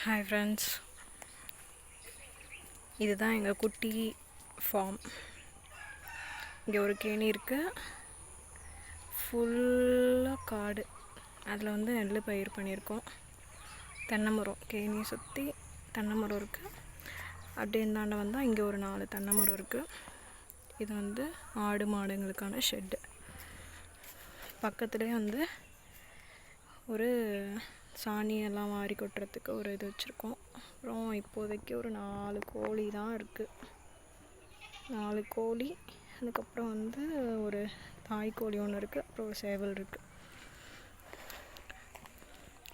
Hi friends, இதுதான் எங்கள் குட்டி ஃபார்ம். இங்கே ஒரு கேணி இருக்குது, ஃபுல்லாக காடு. அதில் வந்து நெல் பயிர் பண்ணியிருக்கோம். தென்னை மரம், கேணியை சுற்றி தென்னை மரம் இருக்குது. அப்படியே இந்தாண்ட வந்தால் இங்கே ஒரு 4 தென்னை மரம் இருக்குது. இது வந்து ஆடு மாடுங்களுக்கான ஷெட்டு. பக்கத்துலேயே வந்து ஒரு சாணியெல்லாம் வாரி கொட்டுறதுக்கு ஒரு இது வச்சுருக்கோம். அப்புறம் இப்போதைக்கு ஒரு 4 கோழி தான் இருக்குது. 4 கோழி, அதுக்கப்புறம் வந்து ஒரு தாய் கோழி ஒன்று இருக்குது, அப்புறம் ஒரு சேவல் இருக்குது.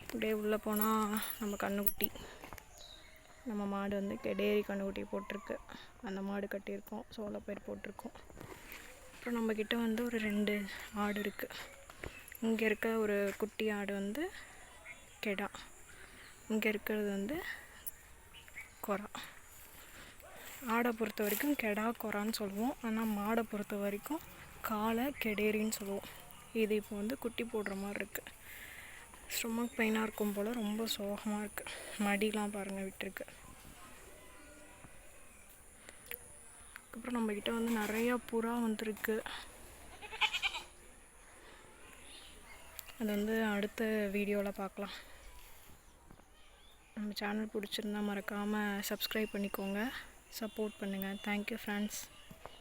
அப்படியே உள்ளே போனால் நம்ம கன்றுக்குட்டி, நம்ம மாடு வந்து கெடேரி கன்றுக்குட்டி போட்டிருக்கு. அந்த மாடு கட்டியிருக்கோம், சோளப்பயிர் போட்டிருக்கோம். அப்புறம் நம்மக்கிட்ட வந்து ஒரு 2 ஆடு இருக்குது. இங்கே இருக்க ஒரு குட்டி ஆடு வந்து கெடா, இங்கே இருக்கிறது வந்து கொரா. ஆடை பொறுத்த வரைக்கும் கெடா கொரான்னு சொல்லுவோம், ஆனால் மாடை பொறுத்த வரைக்கும் காளை கெடேரின்னு சொல்லுவோம். இது இப்போ வந்து குட்டி போடுற மாதிரி இருக்குது. ஸ்டொமக் பெயினாக இருக்கும் போல், ரொம்ப சோகமாக இருக்குது. மடிலாம் பாருங்கள் விட்டுருக்கு. அதுக்கப்புறம் நம்மக்கிட்ட வந்து நிறையா புறா வந்துருக்கு. அது வந்து அடுத்த வீடியோவில் பார்க்கலாம். நம்ம சேனல் பிடிச்சிருந்தா மறக்காமல் சப்ஸ்கிரைப் பண்ணிக்கோங்க, சப்போர்ட் பண்ணுங்கள். Thank you friends.